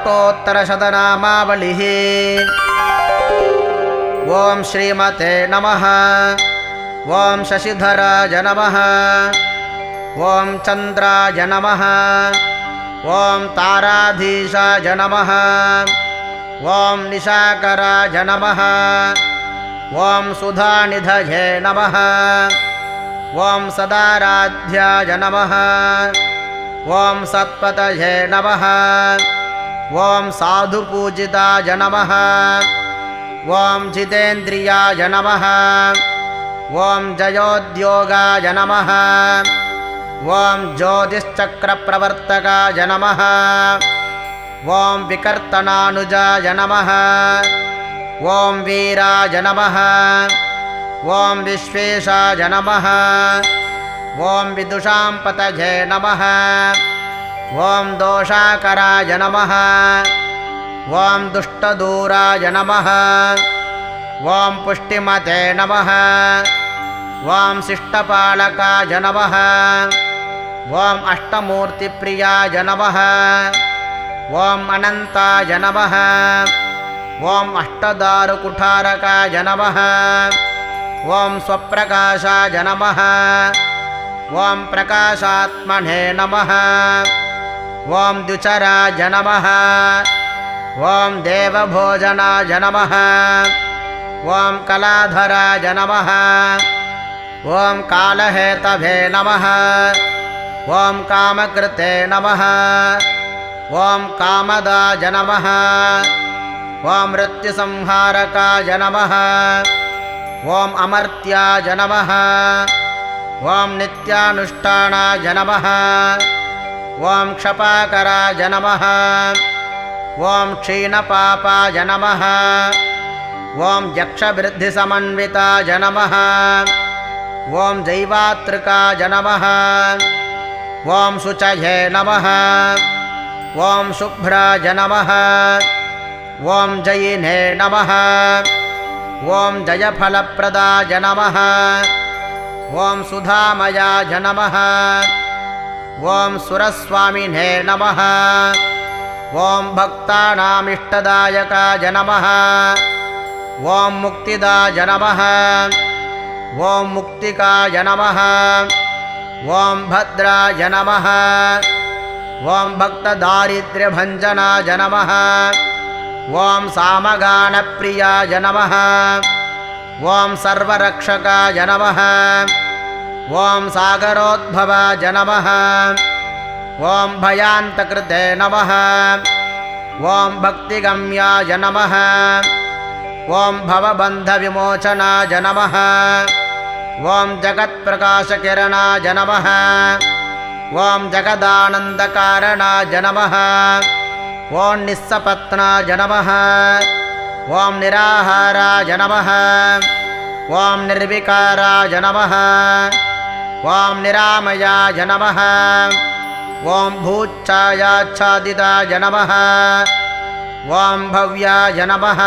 अष्टोत्तरशतनामावलिः। ॐ श्रीमते नमः। ॐ शशिधराय नमः। ॐ चन्द्राय नमः। ॐ ताराधीशाय नमः। ॐ निशाकराय नमः। ॐ सुधानिधये नमः। ॐ सदाराध्याय नमः। ॐ सत्पतये नमः। ॐ साधुपूजिताय नमः। ॐ जितेन्द्रियाय नमः। ॐ जयोद्योगाय नमः। ॐ ज्योतिश्चक्रप्रवर्तकाय नमः। ॐ विकर्तनानुजाय नमः। ॐ वीराय नमः। ॐ विश्वेशाय नमः। ॐ विदुषां पतये नमः। ॐ दोषाकराय नमः। ॐ दुष्टदूराय नमः। ॐ पुष्टिमते नमः। ॐ शिष्टपालकाय नमः। ॐ अष्टमूर्तिप्रियाय नमः। ॐ अनन्ताय नमः। ॐ अष्टदारुकुठारकाय नमः। ॐ स्वप्रकाशाय नमः। ॐ प्रकाशात्मने नमः। ॐ द्युचराय नमः। ॐ देवभोजनाय नमः। ॐ कलाधराय नमः। ॐ कालहेतवे नमः। ॐ कामकृते नमः। ॐ कामदाय नमः। ॐ मृत्युसंहारकाय नमः। ॐ अमर्त्याय नमः। ॐ नित्यानुष्ठानाय नमः। ॐ क्षपाकराय नमः। ॐ क्षीणपापाय नमः। ॐ यक्षवृद्धिसमन्विताय नमः। ॐ जैवातृकाय नमः। ॐ शुचये नमः। ॐ शुभ्राय नमः। ॐ जयिने नमः। ॐ जयफलप्रदाय नमः। ॐ सुधामयाय नमः। ॐ सुरस्वामिने नमः। ॐ भक्तानामिष्टदायकाय नमः। ॐ मुक्तिदाय नमः। ॐ मुक्तिकाय नमः। ॐ भद्राय नमः। ॐ भक्तदारिद्र्यभञ्जनाय नमः। ॐ सामगानप्रियाय नमः। ॐ सर्वरक्षकाय नमः। ॐ सागरोद्भवाय नमः। ॐ भयान्तकृते नमः। ॐ भक्तिगम्याय नमः। ॐ भवबन्धविमोचनाय नमः। ॐ जगत्प्रकाशकिरणाय नमः। ॐ जगदानन्दकारणाय नमः। ॐ निस्सपत्नाय नमः। ॐ निराहाराय नमः। ॐ निर्विकाराय नमः। ॐ निरामयाय नमः। ॐ भूच्छायाच्छादिताय नमः। ॐ भव्याय नमः।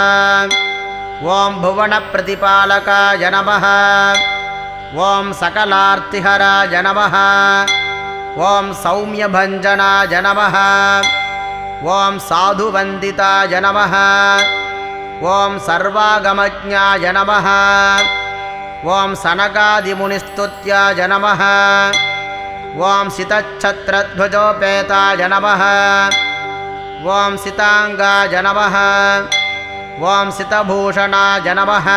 ॐ भुवनप्रतिपालकाय नमः। ॐ सकलार्तिहराय नमः। ॐ सौम्यभञ्जनाय नमः। ॐ साधुवन्दिताय नमः। ॐ सर्वागमज्ञाय नमः। ॐ सनकादिमुनिस्तुत्याय नमः। ॐ सितच्छत्रध्वजोपेताय नमः। ॐ सिताङ्गाय नमः। ॐ सितभूषणाय नमः।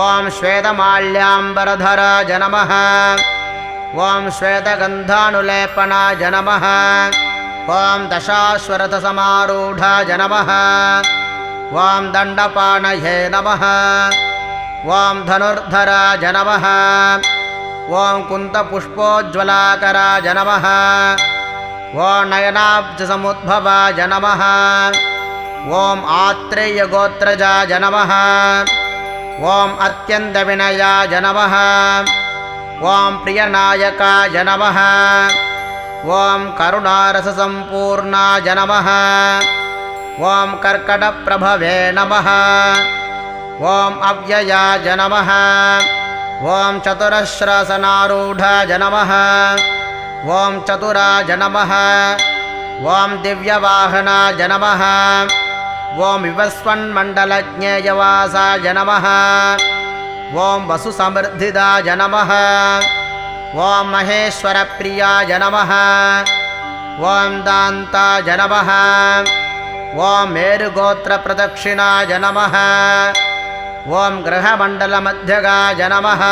ॐ श्वेतमाल्याम्बरधराय नमः। ॐ श्वेतगन्धानुलेपनाय नमः। ॐ दशाश्वरथसमारूढाय नमः। ॐ दण्डपाणये नमः। ॐ धनुर्धराय नमः। ॐ कुन्तपुष्पोज्ज्वलाकराय नमः। ॐ नयनाब्जसमुद्भवाय नमः। ॐ आत्रेयगोत्रजाय नमः। ॐ अत्यन्तविनयाय नमः। ॐ प्रियनायकाय नमः। ॐ करुणारससम्पूर्णाय नमः। ॐ कर्कटप्रभवे नमः। ॐ अव्ययाय नमः। ॐ चतुरश्रसनारूढाय नमः। ॐ चतुराय नमः। ॐ दिव्यवाहनाय नमः ॐ विवस्वन्मण्डलज्ञेयवासाय नमः ॐ वसुसमृद्धिदाय नमः ॐ महेश्वरप्रियाय नमः ॐ दान्ताय नमः ॐ मेरुगोत्रप्रदक्षिणाय नमः ॐ गृहमण्डलमध्यगाय नमः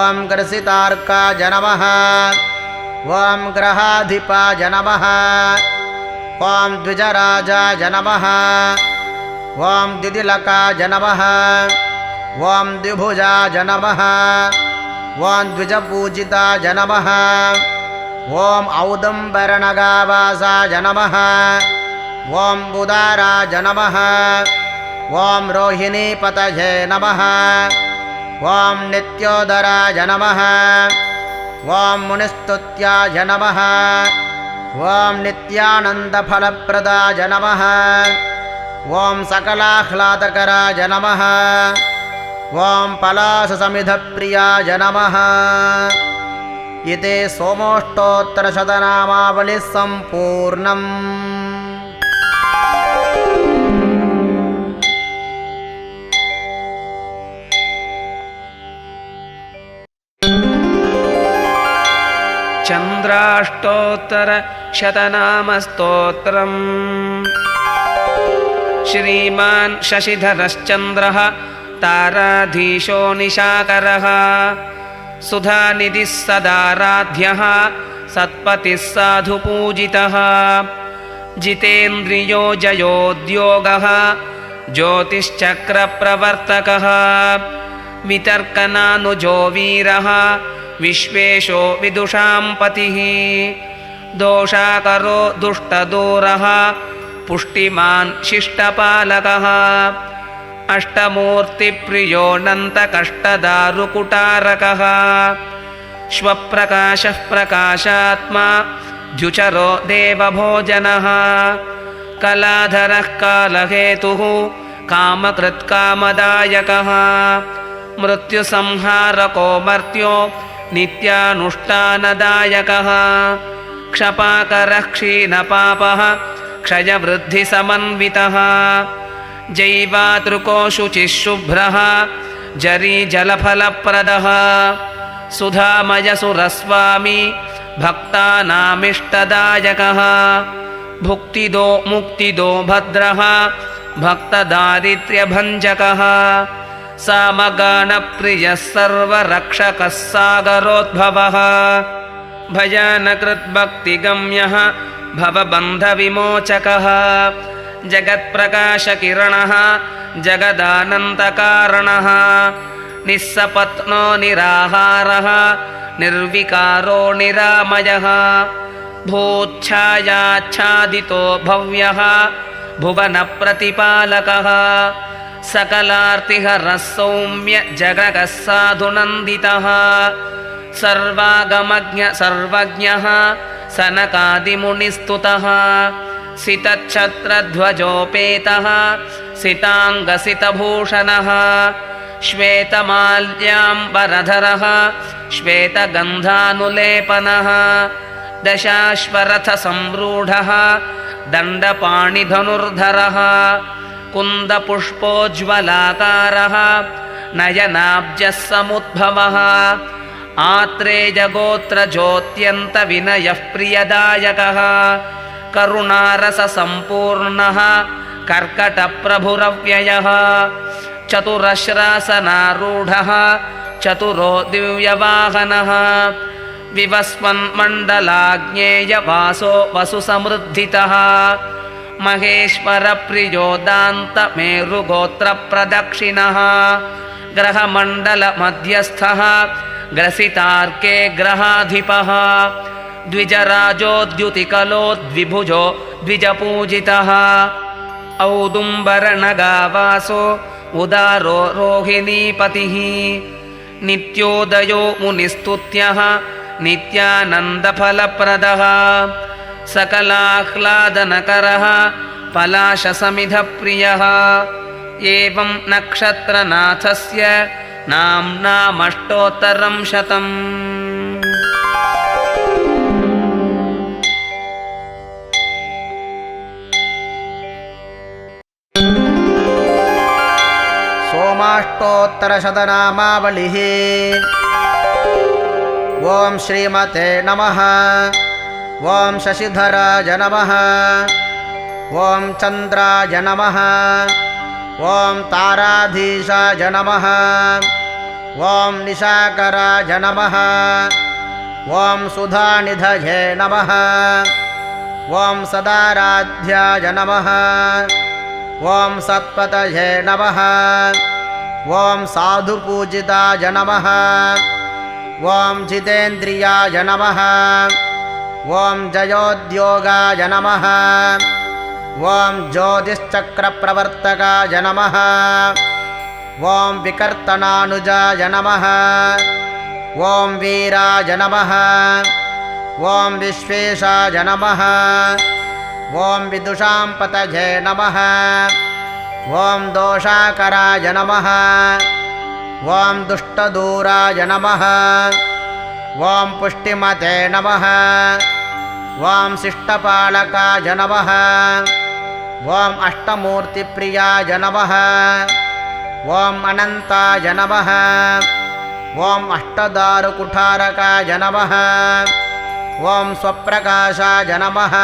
ॐ ग्रसितार्काय नमः ॐ ग्रहाधिपाय नमः ॐ द्विजराजाय नमः ॐ द्विदिलकाय नमः ॐ द्विभुजाय नमः ॐ द्विजपूजिताय नमः ॐ औदुम्बरनगावासाय नमः ॐ उदाराय नमः ॐ रोहिणीपतये नमः ॐ नित्योदराय नमः ॐ मुनिस्तुत्याय नमः ॐ नित्यानन्दफलप्रदाय नमः ॐ सकलाह्लादकराय नमः ॐ पलाशसमिधप्रियाय नमः। इति सोमोष्टोत्तरशतनामावलिः सम्पूर्णम्। चन्द्राष्टोत्तरशतनामस्तोत्रम्। श्रीमान् शशिधरश्चन्द्रः ताराधीशो निशाकरः सुधानिधिः सदाराध्यः सत्पतिः साधुपूजितः जितेन्द्रियो जयोद्योगः ज्योतिश्चक्रप्रवर्तकः वितर्कनानुजो वीरः विश्वेशो विदुषां पतिः दोषाकरो दुष्टदूरः पुष्टिमान् शिष्टपालकः अष्टमूर्तिप्रियोऽनन्तकष्टदारुकुटारकः श्वप्रकाशः प्रकाशात्मा द्युचरो देवभोजनः कलाधरः कालहेतुः कामकृत्कामदायकः मृत्युसंहारको मर्त्यो नित्यानुष्ठानदायकः क्षपाकरः क्षीणपापः क्षयवृद्धिसमन्वितः जैवातृको शुचिः शुभ्रः जरीजलफलप्रदः सुधामयसुरस्वामी भक्तानामिष्टदायकः भुक्तिदो मुक्तिदो भद्रः भक्तदारिद्र्यभञ्जकः सामगानप्रियः सर्वरक्षकः सागरोद्भवः भजनकृद्भक्तिगम्यः भवबन्धविमोचकः जगत्प्रकाशकिरणः जगदानन्तकारणः निस्सपत्नो निराहारः निर्विकारो निरामयः भूच्छायाच्छादितो भव्यः भुवनप्रतिपालकः सकलार्तिहरः सौम्य जगगः साधुनन्दितः सर्वागमज्ञ सर्वज्ञः सनकादिमुनिस्तुतः सितच्छत्रध्वजोपेतः सिताङ्गसितभूषणः श्वेतमाल्याम्बरधरः श्वेतगन्धानुलेपनः दशाश्वरथसंरूढः दण्डपाणिधनुर्धरः कुन्दपुष्पोज्ज्वलाकारः नयनाब्जः समुद्भवः आत्रेयगोत्रज्योत्यन्तविनयः प्रियदायकः करुणारससम्पूर्णः कर्कटप्रभुरव्ययः चतुरश्रासनारूढः चतुरो दिव्यवाहनः विवस्वन्मण्डलाज्ञेयवासो वसुसमृद्धितः महेश्वरप्रियो दान्तमेरुगोत्रप्रदक्षिणः ग्रहमण्डलमध्यस्थः ग्रसितार्के ग्रहाधिपः द्विजराजोद्युतिकलो द्विभुजो द्विजपूजितः औदुम्बरनगावासो उदारो रोहिणीपतिः नित्योदयो मुनिस्तुत्यः नित्यानन्दफलप्रदः सकलाह्लादनकरः पलाशसमिधप्रियः एवं नक्षत्रनाथस्य नाम्नामष्टोत्तरं शतम्। सोमाष्टोत्तरशतनामावलिः। ॐ श्रीमते नमः। ॐ शशिधराय नमः। ॐ चन्द्राय नमः। ॐ ताराधीशाय नमः। ॐ निशाकराय नमः। ॐ सुधानिधये नमः। ॐ सदाराध्याय नमः। ॐ सत्पतये नमः। ॐ साधुपूजिताय नमः। ॐ जितेन्द्रियाय नमः। ॐ जयोद्योगाय नमः। ॐ ज्योतिश्चक्रप्रवर्तकाय नमः। ॐ विकर्तनानुजाय नमः। ॐ वीराय नमः। ॐ विश्वेशाय नमः। ॐ विदुषां पतये नमः। ॐ दोषाकराय नमः। ॐ दुष्टदूराय नमः। ॐ पुष्टिमते नमः। ॐ शिष्टपालकाय नमः। ॐ अष्टमूर्तिप्रियाय नमः। ॐ अनन्ताय नमः। ॐ अष्टदारुकुठारकाय नमः। ॐ स्वप्रकाशाय नमः।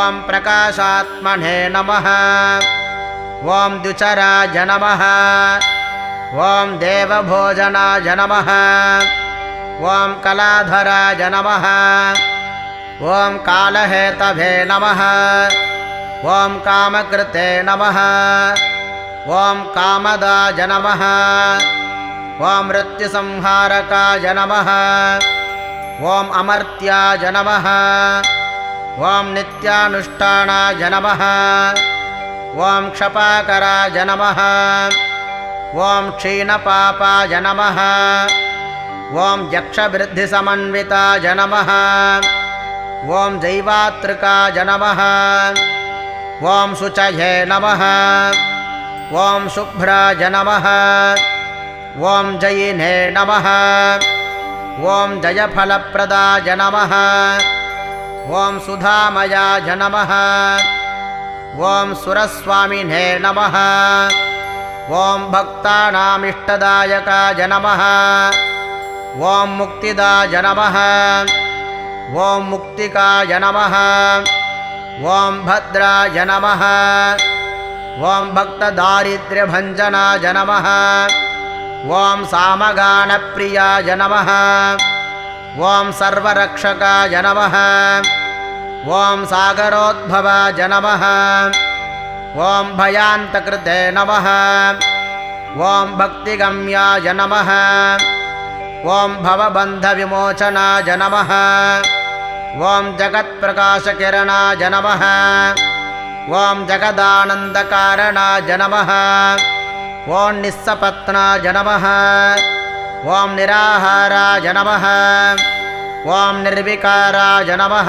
ॐ प्रकाशात्मने नमः। ॐ द्युचराय नमः। ॐ देवभोजनाय नमः। ॐ कलाधराय नमः। ॐ कालहेतवे नमः। ॐ कामकृते नमः। ॐ कामदाय नमः। ॐ मृत्युसंहारकाय नमः। ॐ अमर्त्याय नमः। ॐ नित्यानुष्ठानाय नमः। ॐ क्षपाकराय नमः। ॐ क्षीणपापाय नमः। ॐ यक्षवृद्धिसमन्विताय नमः। ॐ जैवातृकाय नमः। ॐ शुचये नमः। ॐ शुभ्राय नमः। ॐ जयिने नमः। ॐ जयफलप्रदाय नमः। ॐ सुधामयाय नमः। ॐ सुरस्वामिने नमः। ॐ भक्तानामिष्टदायकाय नमः। ॐ मुक्तिदाय नमः। ॐ मुक्तिकाय नमः। ॐ भद्राय नमः। ॐ भक्तदारिद्र्यभञ्जनाय नमः। ॐ सामगानप्रियाय नमः। ॐ सर्वरक्षकाय नमः। ॐ सागरोद्भवाय नमः। ॐ भयान्तकृते नमः। ॐ भक्तिगम्याय नमः। ॐ भवबन्धविमोचनाय नमः। ॐ जगत्प्रकाशकिरणाय नमः। ॐ जगदानन्दकारणाय नमः। ॐ निस्सपत्नाय नमः। ॐ निराहाराय नमः। ॐ निर्विकाराय नमः।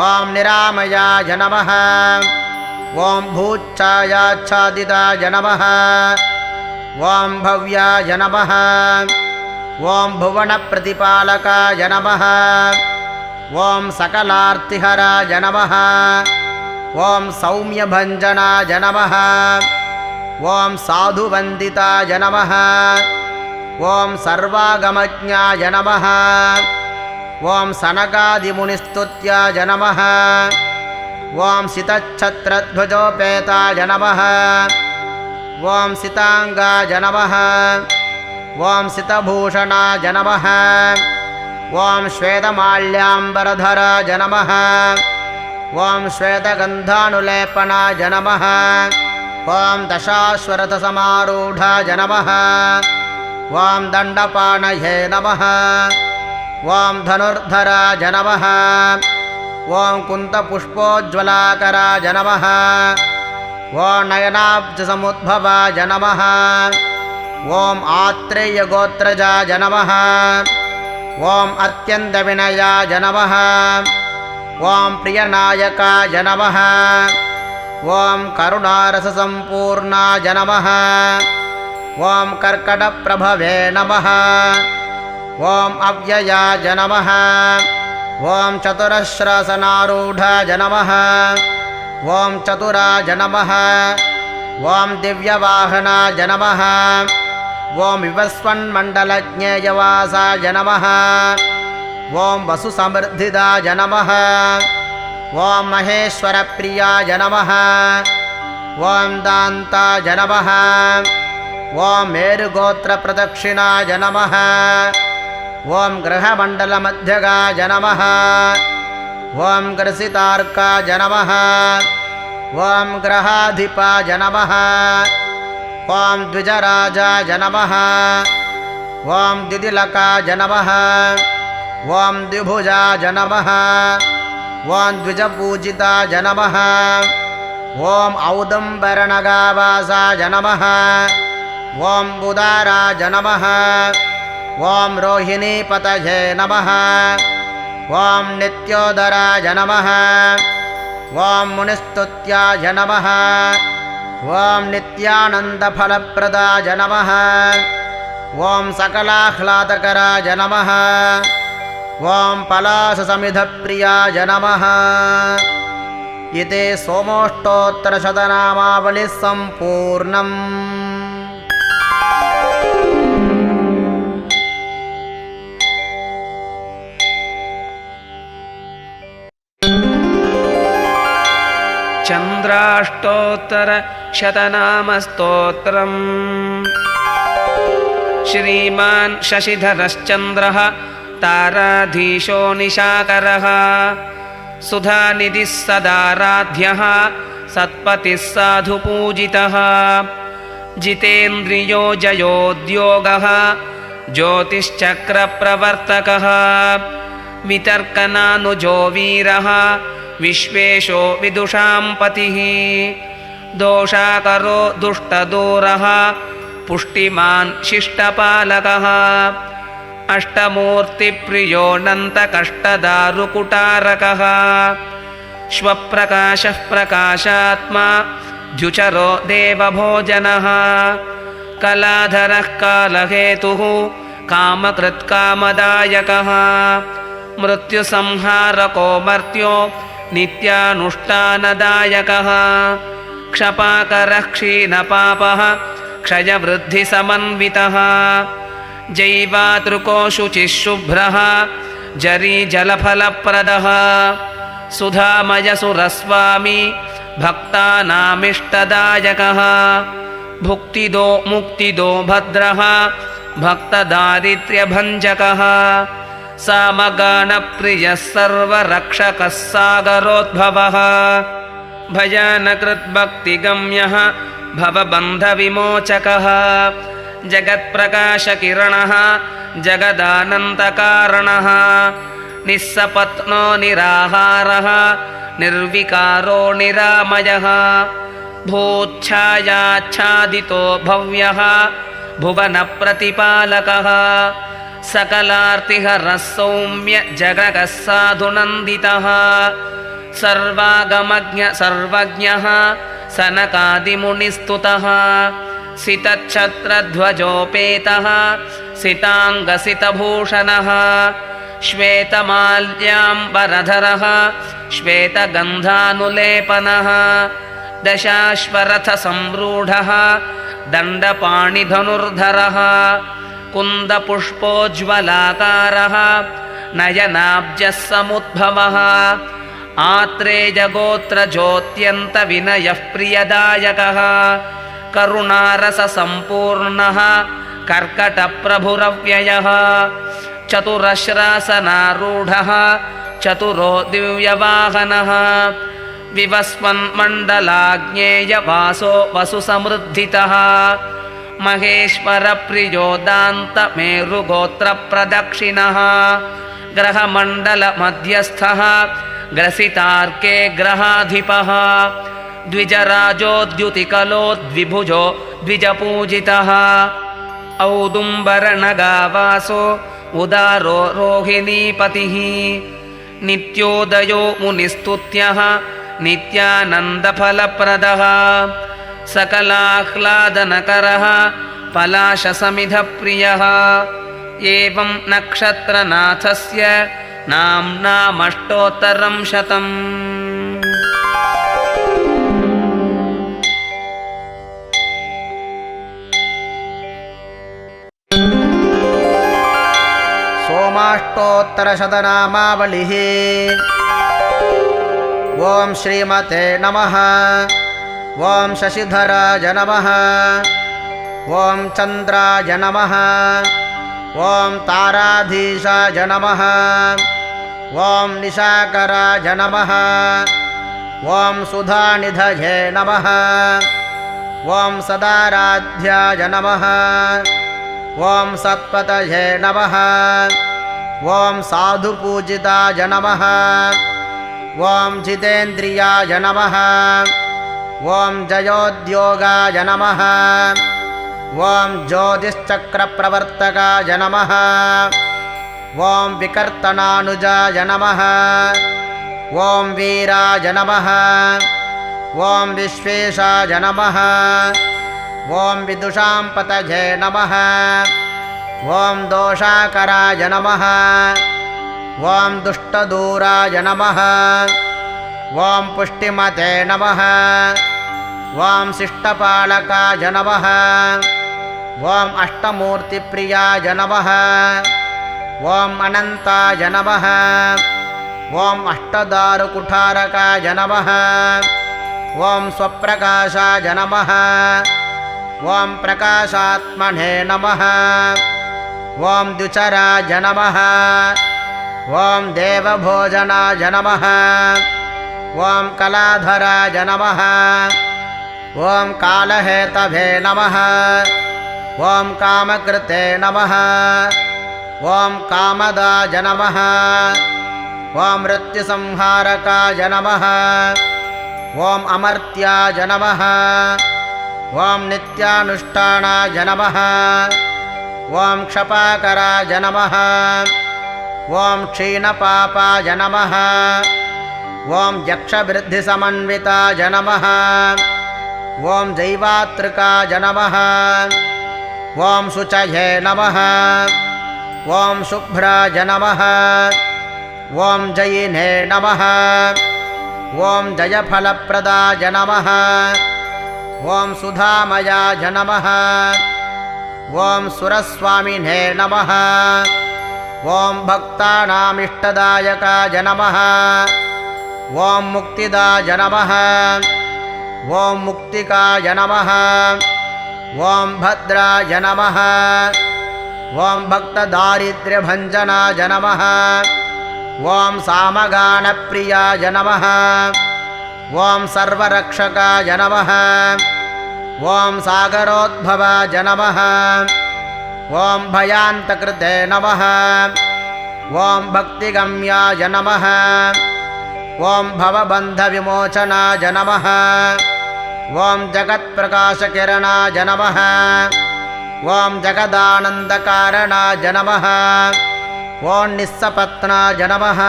ॐ निरामयाय नमः। ॐ भूच्छायाच्छादिताय नमः। ॐ भव्याय नमः। ॐ भुवनप्रतिपालकाय नमः। ॐ सकलार्तिहराय नमः। ॐ सौम्यभञ्जनाय नमः। ॐ साधुवन्दिताय नमः। ॐ सर्वागमज्ञाय नमः। ॐ सनकादिमुनिस्तुत्याय नमः। ॐ सितच्छत्रध्वजोपेताय नमः। ॐ सिताङ्गाय नमः। ॐ सितभूषणाय नमः। ॐ श्वेतमाल्याम्बरधराय नमः। ॐ श्वेतगन्धानुलेपनाय नमः। ॐ दशाश्वरथसमारूढाय नमः। ॐ दण्डपाणये नमः। ॐ धनुर्धराय नमः। ॐ कुन्तपुष्पोज्ज्वलाकराय नमः। ॐ नयनाब्जसमुद्भवाय नमः। ॐ आत्रेयगोत्रजाय नमः। ॐ अत्यन्तविनयाय नमः। ॐ प्रियनायकाय नमः। ॐ करुणारससम्पूर्णाय नमः। ॐ कर्कटप्रभवे नमः। ॐ अव्ययाय नमः। ॐ चतुरश्रासनारूढाय नमः। ॐ चतुराय नमः। ॐ दिव्यवाहनाय नमः ॐ विवस्वन्मण्डलज्ञेयवासाय नमः ॐ वसुसमृद्धिदाय नमः ॐ महेश्वरप्रियाय नमः ॐ दान्ताय नमः ॐ मेरुगोत्रप्रदक्षिणाय नमः ॐ ग्रहमण्डलमध्यगाय नमः ॐ ग्रसितार्काय नमः ॐ ग्रहाधिपाय नमः ॐ द्विजराजाय नमः ॐ दिदिलकाय नमः ॐ द्विभुजाय नमः ॐ द्विजपूजिताय नमः ॐ औदुम्बरनगावासाय नमः ॐ उदाराय नमः ॐ रोहिणीपतये नमः ॐ नित्योदराय नमः ॐ मुनिस्तुत्याय नमः ॐ नित्यानन्दफलप्रदाय नमः ॐ सकलाह्लादकराय नमः ॐ पलाशसमिधप्रियाय नमः। इति सोमोष्टोत्तरशतनामावलिः सम्पूर्णम्। चन्द्राष्टोत्तरशतनामस्तोत्रम्। श्रीमान् शशिधरश्चन्द्रः ताराधीशो निशाकरः सुधानिधिः सदाराध्यः सत्पतिः साधुपूजितः जितेन्द्रियो जयोद्योगः ज्योतिश्चक्रप्रवर्तकः वितर्कनानुजो वीरः विश्वेशो विदुषां पतिः दोषाकरो दुष्टदूरः पुष्टिमान् शिष्टपालकः अष्टमूर्तिप्रियोऽनन्तकष्टदारुकुटारकः श्वप्रकाशः प्रकाशात्मा द्युचरो देवभोजनः कलाधरः कालहेतुः कामकृत्कामदायकः मृत्युसंहारको मर्त्यो नित्यानुष्ठानदायकः क्षपाकरः क्षीणपापः क्षयवृद्धिसमन्वितः जैवातृको शुचिः शुभ्रः जरीजलफलप्रदः सुधामयसुरस्वामी भक्तानामिष्टदायकः भुक्तिदो मुक्तिदो भद्रः भक्तदारिद्र्यभञ्जकः सामगानप्रियः सर्वरक्षकः सागरोद्भवः भजनकृद्भक्तिगम्यः भवबन्धविमोचकः जगत्प्रकाशकिरणः जगदानन्दकारणः निस्सपत्नो निराहारः निर्विकारो निरामयः भूच्छायाच्छादितो भव्यः भुवनप्रतिपालकः सकलार्तिहरः सौम्य जगगः साधुनन्दितः सर्वागमज्ञ सर्वज्ञः सनकादिमुनिस्तुतः सितच्छत्रध्वजोपेतः सिताङ्गसितभूषणः श्वेतमाल्याम्बरधरः श्वेतगन्धानुलेपनः दशाश्वरथसंरूढः दण्डपाणिधनुर्धरः कुन्दपुष्पोज्ज्वलाकारः नयनाब्जः समुद्भवः आत्रेयगोत्रज्योत्यन्तविनयः प्रियदायकः करुणारससम्पूर्णः कर्कटप्रभुरव्ययः चतुरश्रासनारूढः चतुरो दिव्यवाहनः विवस्वन्मण्डलाज्ञेयवासो वसुसमृद्धितः महेश्वरप्रियो दान्तमेरुगोत्रप्रदक्षिणः ग्रहमण्डलमध्यस्थः ग्रसितार्के ग्रहाधिपः द्विजराजोद्युतिकलो द्विभुजो द्विजपूजितः औदुम्बरनगावासो उदारो रोहिणीपतिः नित्योदयो मुनिस्तुत्यः नित्यानन्दफलप्रदः सकलाह्लादनकरः पलाशसमिधप्रियः एवं नक्षत्रनाथस्य नाम्नामष्टोत्तरं शतम्। रामाष्टोत्तरशतनामावलिः। ॐ श्रीमते नमः। ॐ शशिधराय नमः। ॐ चन्द्राय नमः। ॐ ताराधीशाय नमः। ॐ निशाकराय नमः। ॐ सुधानिधये नमः। ॐ सदाराध्याय नमः। ॐ सत्पतये नमः। ॐ साधुपूजिताय नमः। ॐ जितेन्द्रियाय नमः। ॐ जयोद्योगाय नमः। ॐ ज्योतिश्चक्रप्रवर्तकाय नमः। ॐ विकर्तनानुजाय नमः। ॐ वीराय नमः। ॐ विश्वेशाय नमः। ॐ विदुषां पतये नमः। ॐ दोषाकराय नमः। ॐ दुष्टदूराय नमः। ॐ पुष्टिमते नमः। ॐ शिष्टपालकाय नमः। ॐ अष्टमूर्तिप्रियाय नमः। ॐ अनन्ताय नमः। ॐ अष्टदारुकुठारकाय नमः। ॐ स्वप्रकाशाय नमः। ॐ प्रकाशात्मने नमः। ॐ द्युचराय नमः। ॐ देवभोजनाय नमः। ॐ कलाधराय नमः। ॐ कालहेतवे नमः। ॐ कामकृते नमः। ॐ कामदाय नमः। ॐ मृत्युसंहारकाय नमः। ॐ अमर्त्याय नमः। ॐ नित्यानुष्ठानाय नमः। ॐ क्षपाकराय नमः। ॐ क्षीणपापाय नमः। ॐ यक्षवृद्धिसमन्विताय नमः। ॐ जैवातृकाय नमः। ॐ शुचये नमः। ॐ शुभ्राय नमः। ॐ जयिने नमः। ॐ जयफलप्रदाय नमः। ॐ सुधामयाय नमः। ॐ सुरस्वामिने नमः। ॐ भक्तानामिष्टदायकाय नमः। ॐ मुक्तिदाय नमः। ॐ मुक्तिकाय नमः। ॐ भद्राय नमः। ॐ भक्तदारिद्र्यभञ्जनाय नमः। ॐ सामगानप्रियाय नमः। ॐ सर्वरक्षकाय नमः। ॐ सागरोद्भवाय नमः। ॐ भयान्तकृते नमः। ॐ भक्तिगम्याय नमः। ॐ भवबन्धविमोचनाय नमः। ॐ जगत्प्रकाशकिरणाय नमः। ॐ जगदानन्दकारणाय नमः। ॐ निस्सपत्नाय नमः।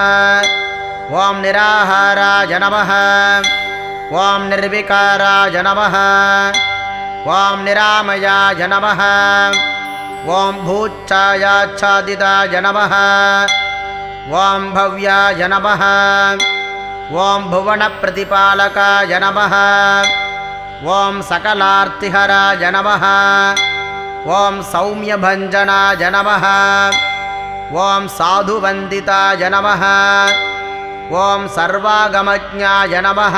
ॐ निराहाराय नमः। ॐ निर्विकाराय नमः। ॐ निरामयाय नमः। ॐ भूच्छायाच्छादिताय नमः। ॐ भव्याय नमः। ॐ भुवनप्रतिपालकाय नमः। ॐ सकलार्तिहराय नमः। ॐ सौम्यभञ्जनाय नमः। ॐ साधुवन्दिताय नमः। ॐ सर्वागमज्ञाय नमः।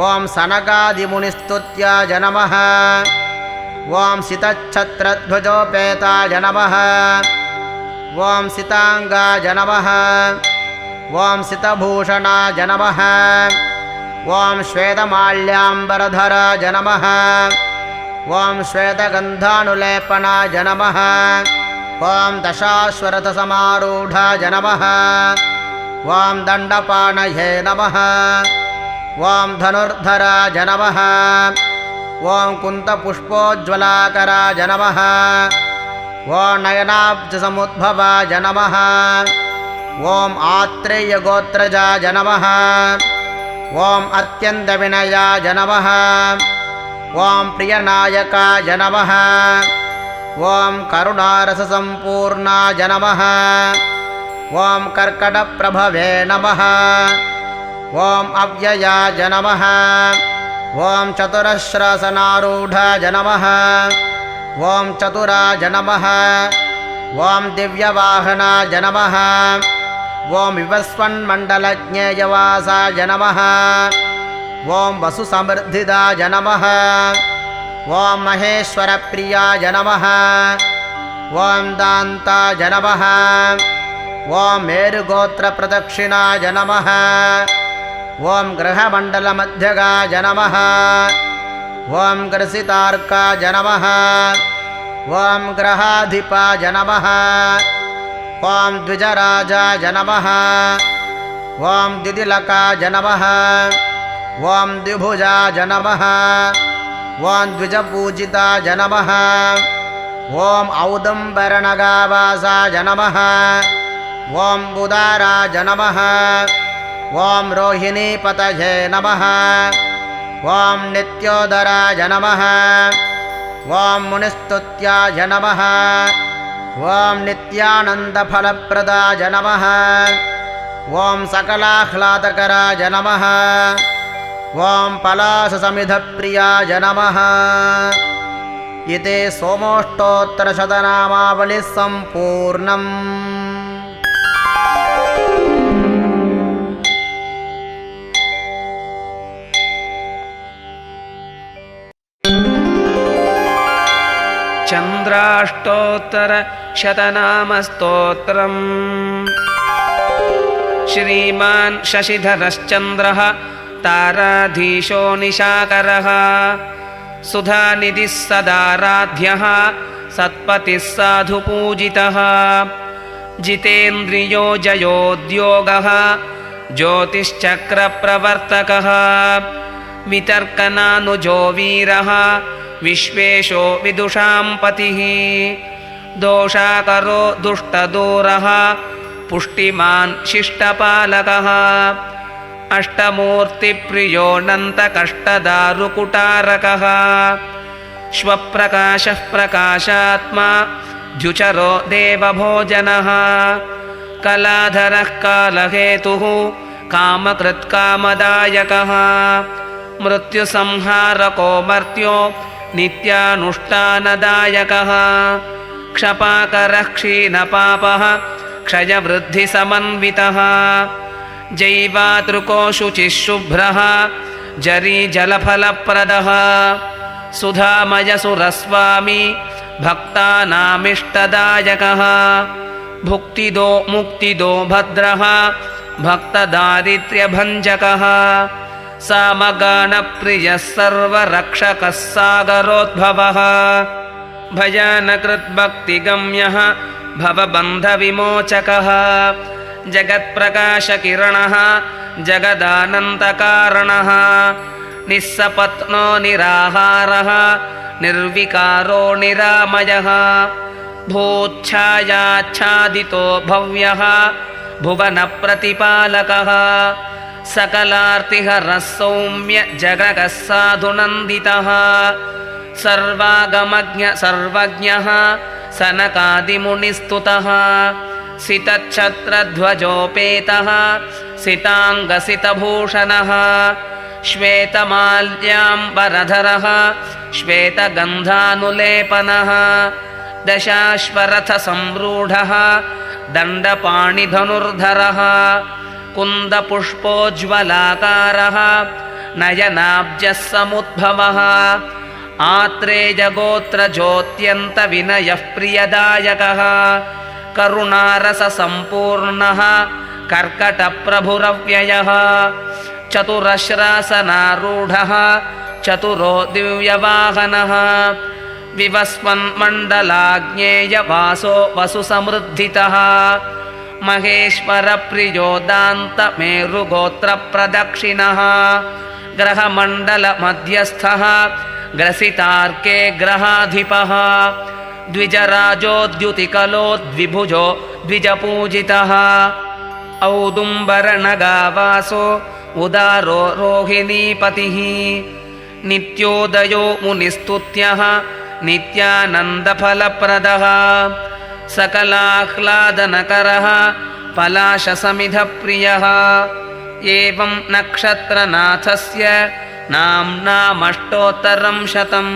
ॐ सनकादिमुनिस्तुत्याय नमः। ॐ सितच्छत्रध्वजोपेताय नमः। ॐ सिताङ्गाय नमः। ॐ सितभूषणाय नमः। ॐ श्वेतमाल्याम्बरधराय नमः। ॐ श्वेतगन्धानुलेपनाय नमः। ॐ दशाश्वरथसमारूढाय नमः। ॐ दण्डपाणये नमः। ॐ धनुर्धराय नमः। ॐ कुन्तपुष्पोज्ज्वलाकराय नमः। ॐ नयनाब्जसमुद्भवाय नमः। ॐ आत्रेयगोत्रजाय नमः। ॐ अत्यन्तविनयाय नमः। ॐ प्रियनायकाय नमः। ॐ करुणारससम्पूर्णाय नमः। ॐ कर्कटप्रभवे नमः। ॐ अव्ययाय नमः। ॐ चतुरश्रासनारूढाय नमः। ॐ चतुराय नमः। ॐ दिव्यवाहनाय नमः ॐ विवस्वन्मण्डलज्ञेयवासाय नमः ॐ वसुसमृद्धिदाय नमः ॐ महेश्वरप्रियाय नमः ॐ दान्ताय नमः ॐ मेरुगोत्रप्रदक्षिणाय नमः ॐ ग्रहमण्डलमध्यगाय नमः ॐ ग्रसितार्काय नमः ॐ ग्रहाधिपाय नमः ॐ द्विजराजाय नमः ॐ दिदिलकाय नमः ॐ द्विभुजाय नमः ॐ द्विजपूजिताय नमः ॐ औदुम्बरनगावासाय नमः ॐ उदाराय नमः ॐ रोहिणीपतये नमः ॐ नित्योदराय नमः ॐ मुनिस्तुत्याय नमः ॐ नित्यानन्दफलप्रदाय नमः ॐ सकलाह्लादकराय नमः ॐ पलाशसमिधप्रियाय नमः। इति सोमोष्टोत्तरशतनामावलिः सम्पूर्णम्। चन्द्राष्टोत्तरशतनामस्तोत्रम्। श्रीमान् शशिधरश्चन्द्रः ताराधीशो निशाकरः सुधानिधिः सदाराध्यः सत्पतिः साधुपूजितः जितेन्द्रियो जयोद्योगः ज्योतिश्चक्रप्रवर्तकः वितर्कनानुजो वीरः विश्वेशो विदुषां पतिः दोषाकरो दुष्टदूरः पुष्टिमान् शिष्टपालकः अष्टमूर्तिप्रियोऽनन्तकष्टदारुकुटारकः श्वप्रकाशः प्रकाशात्मा द्युचरो देवभोजनः कलाधरः कालहेतुः कामकृत्कामदायकः मृत्युसंहारको मर्त्यो नित्यानुष्ठानदायकः क्षपाकरः क्षीणपापः क्षयवृद्धिसमन्वितः जैवातृको शुचिः शुभ्रः जरीजलफलप्रदः सुधामयसुरस्वामी भक्तानामिष्टदायकः भुक्तिदो मुक्तिदो भद्रः भक्तदारिद्र्यभञ्जकः सामगानप्रियः सर्वरक्षकः सागरोद्भवः भजनकृद्भक्तिगम्यः भवबन्धविमोचकः जगत्प्रकाशकिरणः जगदानन्तकारणः निस्सपत्नो निराहारः निर्विकारो निरामयः भूच्छायाच्छादितो भव्यः भुवनप्रतिपालकः सकलार्तिहरः सौम्य जगगः साधुनन्दितः सर्वागमज्ञ सर्वज्ञः सनकादिमुनिस्तुतः सितच्छत्रध्वजोपेतः सिताङ्गसितभूषणः श्वेतमाल्याम्बरधरः श्वेतगन्धानुलेपनः दशाश्वरथसंरूढः दण्डपाणिधनुर्धरः कुन्दपुष्पोज्ज्वलाकारः नयनाब्जः समुद्भवः आत्रेयगोत्रज्योत्यन्तविनयः प्रियदायकः करुणारससम्पूर्णः कर्कटप्रभुरव्ययः चतुरश्रासनारूढः चतुरो दिव्यवाहनः विवस्वन्मण्डलाज्ञेयवासो वसुसमृद्धितः महेश्वरप्रियो दान्तमेरुगोत्रप्रदक्षिणः ग्रहमण्डलमध्यस्थः ग्रसितार्के ग्रहाधिपः द्विजराजोद्युतिकलो द्विभुजो द्विजपूजितः औदुम्बरनगावासो उदारो रोहिणीपतिः नित्योदयो मुनिस्तुत्यः नित्यानन्दफलप्रदः सकलाह्लादनकरः पलाशसमिधप्रियः एवं नक्षत्रनाथस्य नाम्नामष्टोत्तरं शतम्।